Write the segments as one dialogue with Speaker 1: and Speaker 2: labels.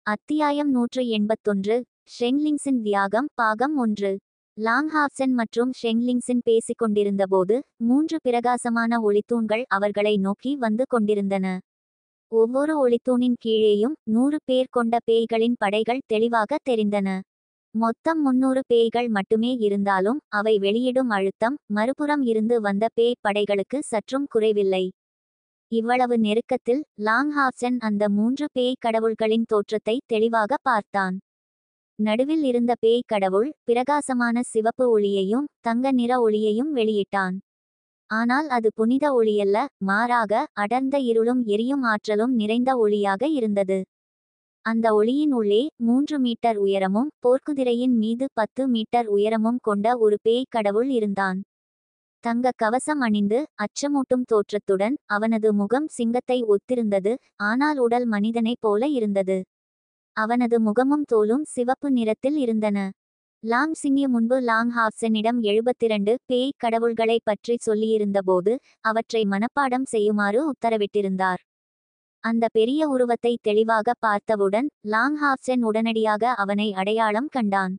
Speaker 1: அத்தியாயம் 181. ஷெங்லிங்ஸின் தியாகம் பாகம் 1. லாங்ஹாப்சென் மற்றும் ஷெங்லிங்ஸின் பேசிக் கொண்டிருந்தபோது 3 பிரகாசமான ஒளித்தூண்கள் அவர்களை நோக்கி வந்து கொண்டிருந்தன. ஒவ்வொரு ஒளித்தூணின் கீழேயும் 100 பேர் கொண்ட பேய்களின் படைகள் தெளிவாக தெரிந்தன. மொத்தம் 300 பேய்கள் மட்டுமே இருந்தாலும் அவை வெளியிடும் அழுத்தம் மறுபுறம் இருந்து வந்த பேய் படைகளுக்கு சற்றும் குறைவில்லை. இவ்வளவு நெருக்கத்தில் லாங்ஹாப்சென் அந்த 3 பேய் கடவுள்களின் தோற்றத்தை தெளிவாக பார்த்தான். நடுவில் இருந்த பேய் கடவுள் பிரகாசமான சிவப்பு ஒளியையும் தங்க நிற ஒளியையும் வெளியிட்டான். ஆனால் அது புனித ஒளியல்ல, மாறாக அடர்ந்த இருளும் எரியும் ஆற்றலும் நிறைந்த ஒளியாக இருந்தது. அந்த ஒளியின் உள்ளே 3 மீட்டர் உயரமும் போர்க்குதிரையின் மீது 10 மீட்டர் உயரமும் கொண்ட ஒரு பேய் கடவுள் இருந்தான். தங்க கவசம் அணிந்து அச்சமூட்டும் தோற்றத்துடன் அவனது முகம் சிங்கத்தை ஒத்திருந்தது, ஆனால் உடல் மனிதனைப் போல இருந்தது. அவனது முகமும் தோலும் சிவப்பு நிறத்தில் இருந்தன. லாங் சிங்ய முன்பு லாங்ஹாப்செனிடம் 72 பேய் கடவுள்களை பற்றி சொல்லியிருந்தபோது அவற்றை மனப்பாடம் செய்யுமாறு உத்தரவிட்டிருந்தார். அந்த பெரிய உருவத்தை தெளிவாக பார்த்தவுடன் லாங்ஹாப்சென் உடனடியாக அவனை அடையாளம் கண்டான்.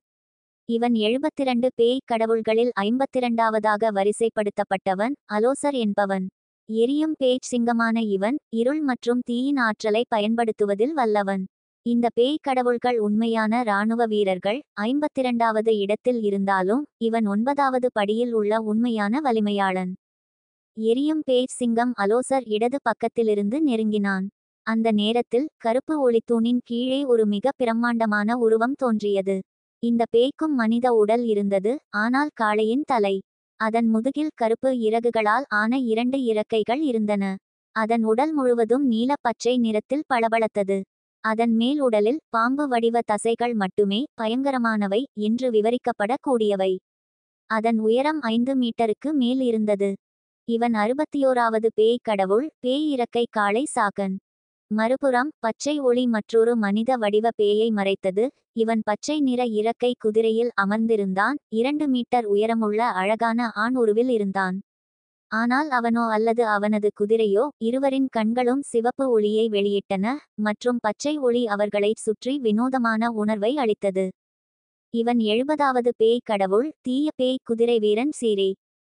Speaker 1: இவன் 72 பேய் கடவுள்களில் 52வதாக வரிசைப்படுத்தப்பட்டவன், அலோசர் என்பவன். எரியும் பேய்ச் சிங்கமான இவன் இருள் மற்றும் தீயின் ஆற்றலை பயன்படுத்துவதில் வல்லவன். இந்த பேய் கடவுள்கள் உண்மையான இராணுவ வீரர்கள் 52வது இடத்தில் இருந்தாலும் இவன் 9வது படியில் உள்ள உண்மையான வலிமையாளன். எரியும் பேய்ச் சிங்கம் அலோசர் இடது பக்கத்திலிருந்து நெருங்கினான். அந்த நேரத்தில் கருப்பு ஒளித்தூணின் கீழே ஒரு மிக பிரம்மாண்டமான உருவம் தோன்றியது. இந்த பேய்க்கும் மனித உடல் இருந்தது, ஆனால் காளையின் தலை. அதன் முதுகில் கருப்பு இறகுகளால் ஆன 2 இறக்கைகள் இருந்தன. அதன் உடல் முழுவதும் நீல பச்சை நிறத்தில் பளபளத்தது. அதன் மேல் உடலில் பாம்பு வடிவ தசைகள் மட்டுமே பயங்கரமானவை என்று விவரிக்கப்பட கூடியவை. அதன் உயரம் 5 மீட்டருக்கு மேல் இருந்தது. இவன் 61வது பேய் கடவுள், பேய் இறக்கை காளை சாகன். மறுபுறம் பச்சை ஒளி மற்றொரு மனித வடிவ பேயை மறைத்தது. இவன் பச்சை நிற இறக்கை குதிரையில் அமர்ந்திருந்தான். 2 மீட்டர் உயரமுள்ள அழகான ஆண் உருவில் இருந்தான். ஆனால் அவனோ அல்லது அவனது குதிரையோ இருவரின் கண்களும் சிவப்பு ஒளியை வெளியிட்டன மற்றும் பச்சை ஒளி அவர்களைச் சுற்றி வினோதமான உணர்வை அளித்தது. இவன் 70வது பேய் கடவுள், தீய பேய் குதிரை வீரன் சீரே.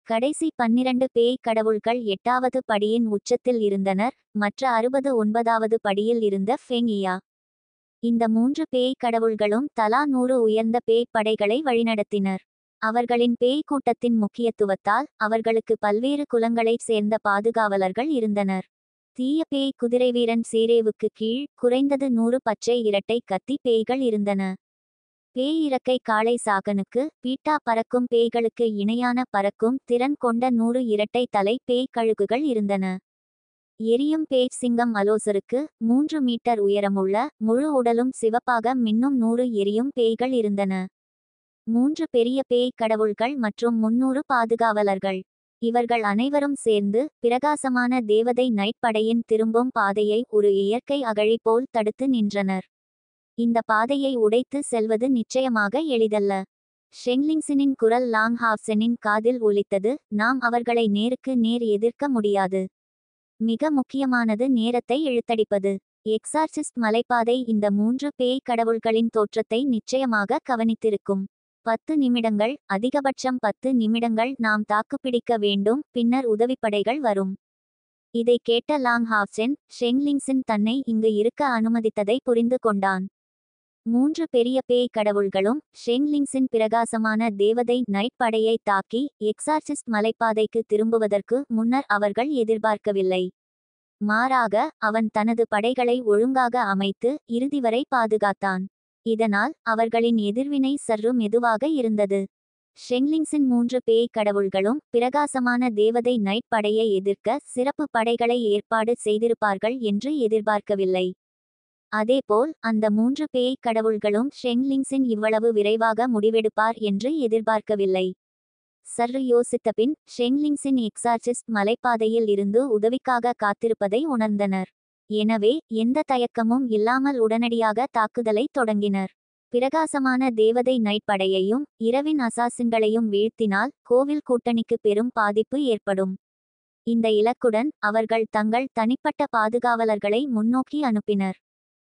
Speaker 1: கடைசி 12 பேய் கடவுள்கள் 8வது படியின் உச்சத்தில் இருந்தனர், மற்ற 69வது படியில் இருந்த ஃபெங்கியா. இந்த 3 பேய் கடவுள்களும் தலா 100 உயர்ந்த பேய் படைகளை வழிநடத்தினர். அவர்களின் பேய் கூட்டத்தின் முக்கியத்துவத்தால் அவர்களுக்கு பல்வேறு குலங்களைச் சேர்ந்த பாதுகாவலர்கள் இருந்தனர். தீய பேய் குதிரைவீரன் சீரேவுக்கு கீழ் குறைந்தது 100 பச்சை இரட்டை கத்தி பேய்கள் இருந்தன. பேய் இறக்கை காளை சாகனுக்கு பீட்டா பறக்கும் பேய்களுக்கு இணையான பறக்கும் திறன் கொண்ட 100 இரட்டை தலை பேய் கழுகுகள் இருந்தன. எரியும் பேய்ச் சிங்கம் அலோசருக்கு 3 மீட்டர் உயரமுள்ள முழு உடலும் சிவப்பாக மின்னும் 100 எரியும் பேய்கள் இருந்தன. 3 பெரிய பேய் கடவுள்கள் மற்றும் 300 பாதுகாவலர்கள். இவர்கள் அனைவரும் சேர்ந்து பிரகாசமான தேவதை நைட் படையின் திரும்பும் பாதையை ஒரு இயற்கை அகழி போல் தடுத்து நின்றனர். இந்த பாதையை உடைத்து செல்வது நிச்சயமாக எளிதல்ல. ஷெங்லிங்ஸினின் குரல் லாங்ஹாப்செனின் காதில் ஒலித்தது, நாம் அவர்களை நேருக்கு நேர் எதிர்க்க முடியாது. மிக முக்கியமானது நேரத்தை இழுத்தடிப்பது. எக்ஸார்சிஸ்ட் மலைப்பாதை இந்த 3 பேய் கடவுள்களின் தோற்றத்தை நிச்சயமாக கவனித்திருக்கும். 10 நிமிடங்கள், அதிகபட்சம் 10 நிமிடங்கள் நாம் தாக்குப்பிடிக்க வேண்டும், பின்னர் உதவிப்படைகள் வரும். இதை கேட்ட லாங்ஹாப்சென் ஷெங்லிங்ஸின் தன்னை இங்கு இருக்க அனுமதித்ததை புரிந்து கொண்டான். 3 பெரிய பேய் கடவுள்களும் ஷெங்லிங்ஸின் பிரகாசமான தேவதை நைட் படையை தாக்கி எக்ஸார்சிஸ்ட் மலைப்பாதைக்கு திரும்புவதற்கு முன்னர் அவர்கள் எதிர்பார்க்கவில்லை. மாறாக அவன் தனது படைகளை ஒழுங்காக அமைத்து இறுதி வரை பாதுகாத்தான். இதனால் அவர்களின் எதிர்வினை சற்று மெதுவாக இருந்தது. ஷெங்லிங்ஸின் 3 பேய் கடவுள்களும் பிரகாசமான தேவதை நைட் படையை எதிர்க்க சிறப்பு படைகளை ஏற்பாடு செய்திருப்பார்கள் என்று எதிர்பார்க்கவில்லை. அதேபோல் அந்த 3 பேய் கடவுள்களும் ஷெங்லிங்ஸின் இவ்வளவு விரைவாக முடிவெடுப்பார் என்று எதிர்பார்க்கவில்லை. சற்று யோசித்தபின் ஷெங்லிங்ஸின் எக்ஸார்சிஸ்ட் மலைப்பாதையில் இருந்து உதவிக்காக காத்திருப்பதை உணர்ந்தனர். எனவே எந்த தயக்கமும் இல்லாமல் உடனடியாக தாக்குதலை தொடங்கினர். பிரகாசமான தேவதை நைட் படையையும் இரவின் அசாசின்களையும் வீழ்த்தினால் கோவில் கூட்டணிக்கு பெரும் பாதிப்பு ஏற்படும். இந்த இலக்குடன் அவர்கள் தங்கள் தனிப்பட்ட பாதுகாவலர்களை முன்னோக்கி அனுப்பினர்.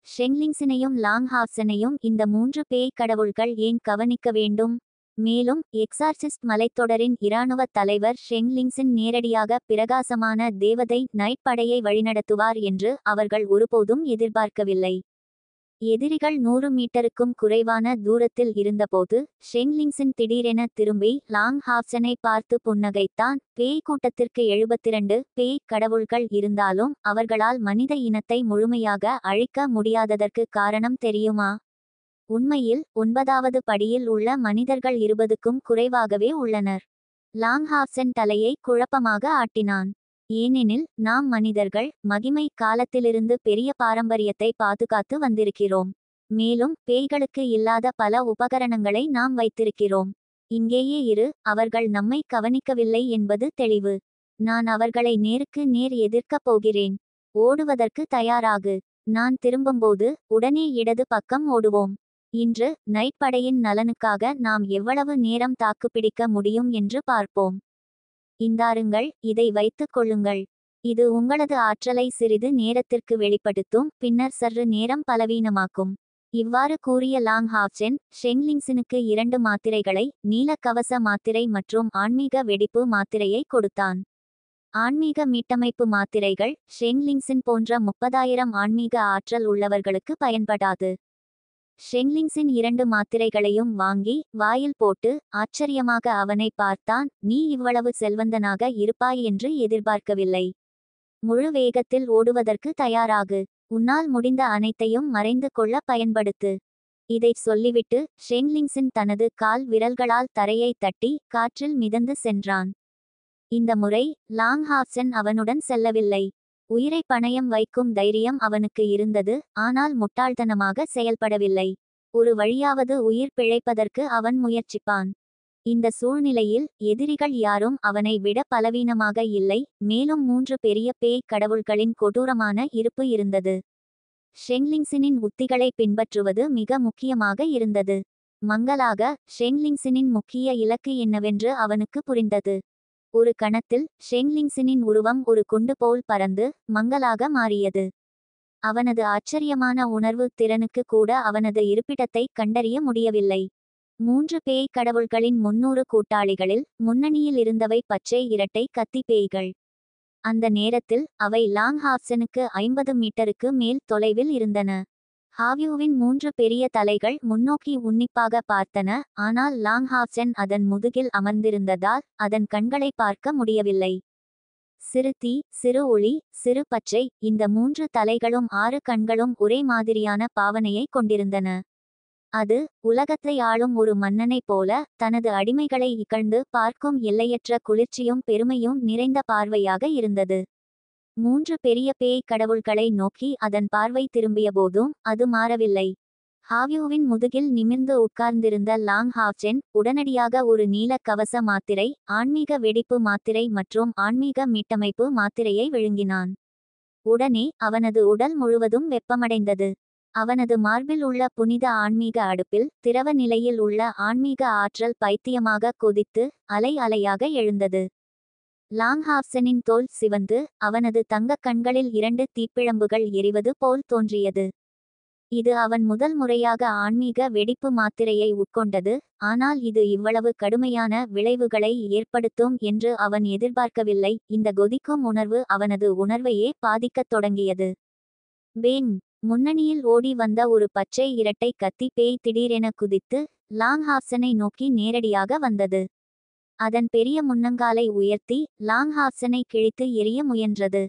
Speaker 1: ஷெங்லிங்சனையும் லாங்ஹாஃப்சனையும் இந்த மூன்று பேய் கடவுள்கள் ஏன் கவனிக்க வேண்டும்? மேலும் எக்ஸார்சிஸ்ட் மலைத்தொடரின் இராணுவ தலைவர் ஷெங்லிங்சன் நேரடியாக பிரகாசமான தேவதை நைட் படையை வழிநடத்துவார் என்று அவர்கள் ஒருபோதும் எதிர்பார்க்கவில்லை. எதிரிகள் 100 மீட்டருக்கும் குறைவான தூரத்தில் இருந்தபோது ஷெங்லிங்சன் திடீரென திரும்பி லாங்ஹாஃப்சனை பார்த்து புன்னகைத்தான். பேய் கூட்டத்திற்கு 72 பேய் கடவுள்கள் இருந்தாலும் அவர்களால் மனித இனத்தை முழுமையாக அழிக்க முடியாததற்கு காரணம் தெரியுமா? உண்மையில் 9வது படியில் உள்ள மனிதர்கள் 20க்கும் குறைவாகவே உள்ளனர். லாங்ஹாஃப்சன் தலையை குழப்பமாக ஆட்டினான். ஏனெனில் நாம் மனிதர்கள் மகிமை காலத்திலிருந்து பெரிய பாரம்பரியத்தை பாதுகாத்து வந்திருக்கிறோம். மேலும் பேய்களுக்கு இல்லாத பல உபகரணங்களை நாம் வைத்திருக்கிறோம். இங்கேயே இரு, அவர்கள் நம்மை கவனிக்கவில்லை என்பது தெளிவு. நான் அவர்களை நேருக்கு நேர் எதிர்க்கப் போகிறேன். ஓடுவதற்கு தயாராகு. நான் திரும்பும்போது உடனே இடது பக்கம் ஓடுவோம். இன்று நைட் படையின் நலனுக்காக நாம் எவ்வளவு நேரம் தாக்குப்பிடிக்க முடியும் என்று பார்ப்போம். இந்தாருங்கள், இதை வைத்துக் கொள்ளுங்கள். இது உங்களது ஆற்றலை சிறிது நேரத்திற்கு வெளிப்படுத்தும், பின்னர் சற்று நேரம் பலவீனமாக்கும். இவ்வாறு கூறிய லாங்ஹாஃப்சன் ஷெங்லிங்சனுக்கு 2 மாத்திரைகளை, நீல கவச மாத்திரை மற்றும் ஆன்மீக வெடிப்பு மாத்திரையை கொடுத்தான். ஆன்மீக மீட்டமைப்பு மாத்திரைகள் ஷெங்லிங்சன் போன்ற 30,000 ஆன்மீக ஆற்றல் உள்ளவர்களுக்கு பயன்படாது. ஷெங்லிங்சன் 2 மாத்திரைகளையும் வாங்கி வாயில் போட்டு ஆச்சரியமாக அவனை பார்த்தான். நீ இவ்வளவு செல்வந்தனாக இருப்பாய் என்று எதிர்பார்க்கவில்லை. முழு வேகத்தில் ஓடுவதற்கு தயாராகு. உன்னால் முடிந்த அனைத்தையும் மறைந்து கொள்ள பயன்படுத்து. இதைச் சொல்லிவிட்டு ஷெங்லிங்சன் தனது கால் விரல்களால் தரையை தட்டி காற்றில் மிதந்து சென்றான். இந்த முறை லாங்ஹாஃப்சன் அவனுடன் செல்லவில்லை. உயிரை பணயம் வைக்கும் தைரியம் அவனுக்கு இருந்தது, ஆனால் முட்டாள்தனமாக செயல்படவில்லை. ஒரு வழியாவது உயிர் பிழைப்பதற்கு அவன் முயற்சிப்பான். இந்த சூழ்நிலையில் எதிரிகள் யாரும் அவனை விட பலவீனமாக இல்லை. மேலும் 3 பெரிய பேய் கடவுள்களின் கொடூரமான இருப்பு இருந்தது. ஷெங்லிங்சனின் உத்திகளை பின்பற்றுவது மிக முக்கியமாக இருந்தது. மங்கலாக ஷெங்லிங்சனின் முக்கிய இலக்கு என்னவென்று அவனுக்கு புரிந்தது. ஒரு கணத்தில் ஷெங்லிங்சனின் உருவம் ஒரு குண்டு போல் பறந்து மங்கலாக மாறியது. அவனது ஆச்சரியமான உணர்வு திறனுக்கு கூட அவனது இருப்பிடத்தை கண்டறிய முடியவில்லை. 3 பேய் கடவுள்களின் 300 கூட்டாளிகளில் முன்னணியில் இருந்தவை பச்சை இரட்டை கத்தி பேய்கள். அந்த நேரத்தில் அவை லாங்ஹாஃப்சனுக்கு 50 மீட்டருக்கு மேல் தொலைவில் இருந்தன. ஹாவ்யூவின் 3 பெரிய தலைகள் முன்னோக்கி உன்னிப்பாக பார்த்தன, ஆனால் லாங்ஹாஃப்சன் அதன் முதுகில் அமர்ந்திருந்ததால் அதன் கண்களை பார்க்க முடியவில்லை. சிறு தீ, சிறு ஒளி, சிறு பச்சை, இந்த 3 தலைகளும் 6 கண்களும் ஒரே மாதிரியான பாவனையை கொண்டிருந்தன. அது உலகத்தை ஆளும் ஒரு மன்னனைப் போல தனது அடிமைகளை இகழ்ந்து பார்க்கும் எல்லையற்ற குளிர்ச்சியும் பெருமையும் நிறைந்த பார்வையாக இருந்தது. 3 பெரிய பேய் கடவுள்களை நோக்கி அதன் பார்வை திரும்பியபோதும் அது மாறவில்லை. ஹாவ்யூவின் முதுகில் நிமிர்ந்து உட்கார்ந்திருந்த லாங்ஹாஃப்சன் உடனடியாக ஒரு நீல கவச மாத்திரை, ஆன்மீக வெடிப்பு மாத்திரை மற்றும் ஆன்மீக மீட்டமைப்பு மாத்திரையை விழுங்கினான். உடனே அவனது உடல் முழுவதும் வெப்பமடைந்தது. அவனது மார்பில் உள்ள புனித ஆன்மீக அடுப்பில் திரவ நிலையில் உள்ள ஆன்மீக ஆற்றல் பைத்தியமாக கொதித்து அலை அலையாக எழுந்தது. லாங்ஹாஃப்சனின் தோல் சிவந்து அவனது தங்கக் கண்களில் 2 தீப்பிழம்புகள் எரிவது போல் தோன்றியது. இது அவன் முதல் முறையாக ஆன்மீக வெடிப்பு மாத்திரையை உட்கொண்டது, ஆனால் இது இவ்வளவு கடுமையான விளைவுகளை ஏற்படுத்தும் என்று அவன் எதிர்பார்க்கவில்லை. இந்த கொதிக்கும் உணர்வு அவனது உணர்வையே பாதிக்கத் தொடங்கியது. பேங்! முன்னணியில் ஓடி வந்த ஒரு பச்சை இரட்டை கத்தி பேய் திடீரென குதித்து லாங்ஹாஃப்சனை நோக்கி நேரடியாக வந்தது. அதன் பெரிய முன்னங்காலை உயர்த்தி லாங்ஹாஃப்சனை கிழித்து எறிய முயன்றது.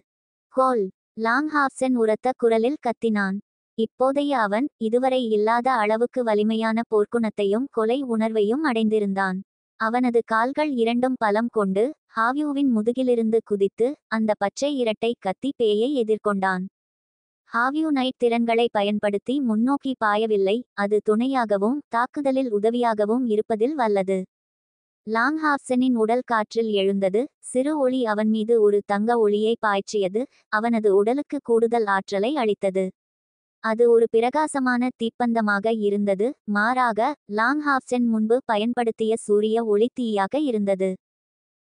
Speaker 1: கோல்! லாங்ஹாஃப்சன் உரத்த குரலில் கத்தினான். இப்போதைய அவன் இதுவரை இல்லாத அளவுக்கு வலிமையான போர்க்குணத்தையும் கொலை உணர்வையும் அடைந்திருந்தான். அவனது கால்கள் இரண்டும் பலம் கொண்டு ஹாவ்யூவின் முதுகிலிருந்து குதித்து அந்த பச்சை இரட்டை கத்தி பேயை எதிர்கொண்டான். ஹாவ்யூ நைட் திறன்களை பயன்படுத்தி முன்னோக்கி பாயவில்லை, அது துணையாகவும் தாக்குதலில் உதவியாகவும் இருப்பதில் வல்லது. லாங்ஹாஃப்சனின் உடல் காற்றில் எழுந்தது. சிறு ஒளி அவன் மீது ஒரு தங்க ஒளியை பாய்ச்சியது, அவனது உடலுக்கு கூடுதல் ஆற்றலை அளித்தது. அது ஒரு பிரகாசமான தீப்பந்தமாக இருந்தது, மாறாக லாங்ஹாஃப்சன் முன்பு பயன்படுத்திய சூரிய ஒளித்தீயாக இருந்தது.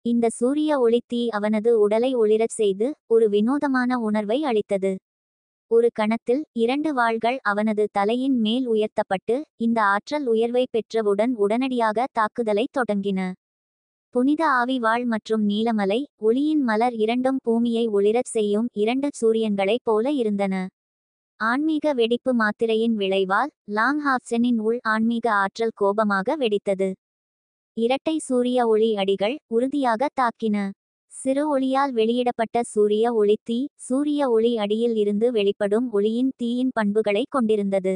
Speaker 1: இந்த சூரிய ஒளித்தீ அவனது உடலை ஒளிரச் செய்து ஒரு வினோதமான உணர்வை அளித்தது. ஒரு கணத்தில் 2 வாள்கள் அவனது தலையின் மேல் உயர்த்தப்பட்டு இந்த ஆற்றல் உயர்வை பெற்றவுடன் உடனடியாக தாக்குதலைத் தொடங்கின. புனித ஆவி வாள் மற்றும் நீலமலை ஒளியின் மலர் இரண்டும் பூமியை ஒளிரச் செய்யும் 2 சூரியன்களைப் போல இருந்தன. ஆன்மீக வெடிப்பு மாத்திரையின் விளைவால் லாங்ஹாப்சனின் உள் ஆன்மீக ஆற்றல் கோபமாக வெடித்தது. இரட்டை சூரிய ஒளி அடிகள் உறுதியாக தாக்கின. சிறு ஒளியால் வெளியிடப்பட்ட சூரிய ஒளி தீ சூரிய ஒளி அடியில் இருந்து வெளிப்படும் ஒளியின் தீயின் பண்புகளை கொண்டிருந்தது.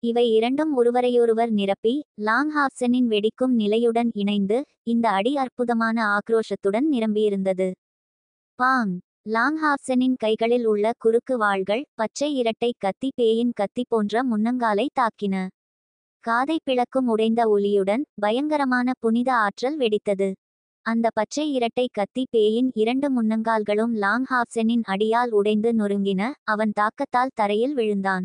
Speaker 1: இவை இரண்டும் ஒருவரையொருவர் நிரப்பி லாங்ஹாப்சனின் வெடிக்கும் நிலையுடன் இணைந்து இந்த அடி அற்புதமான ஆக்ரோஷத்துடன் நிரம்பியிருந்தது. பாங்! லாங்ஹாப்சனின் கைகளில் உள்ள குறுக்கு வாள்கள் பச்சை இரட்டை கத்தி பேயின் கத்தி போன்ற முன்னங்காலை தாக்கின. காதை பிளக்கும் உடைந்த ஒலியுடன் பயங்கரமான புனித ஆற்றல் வெடித்தது. அந்த பச்சை இரட்டை கத்தி பேயின் 2 முன்னங்கால்களும் லாங்ஹாப்சனின் அடியால் உடைந்து நொறுங்கின. அவன் தாக்கத்தால் தரையில் விழுந்தான்.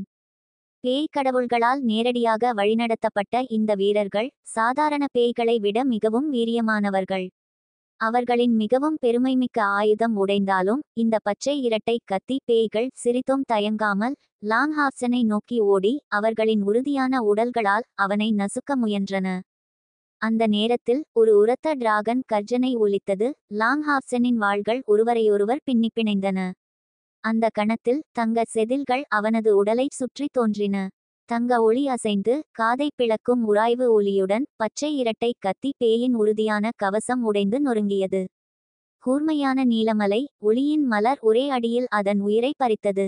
Speaker 1: பேய் கடவுள்களால் நேரடியாக வழிநடத்தப்பட்ட இந்த வீரர்கள் சாதாரண பேய்களை விட மிகவும் வீரியமானவர்கள். அவர்களின் மிகவும் பெருமைமிக்க ஆயுதம் உடைந்தாலும் இந்த பச்சை இரட்டை கத்தி பேய்கள் சிறிதும் தயங்காமல் லாங்ஹாப்சனை நோக்கி ஓடி அவர்களின் உறுதியான உடல்களால் அவனை நசுக்க முயன்றன. அந்த நேரத்தில் ஒரு உரத்த டிராகன் கர்ஜனை ஒலித்தது. லாங்ஹாப்சனின் வாள்கள் ஒருவரையொருவர் பின்னிப்பிணைந்தன. அந்த கணத்தில் தங்க செதில்கள் அவனது உடலைச் சுற்றி தோன்றின. தங்க ஒளி அசைந்து காதை பிளக்கும் உராய்வு ஒலியுடன் பச்சை இரட்டை கத்தி பேயின் உறுதியான கவசம் உடைந்து நொறுங்கியது. கூர்மையான நீலமலை ஒளியின் மலர் ஒரே அடியில் அதன் உயிரை பறித்தது.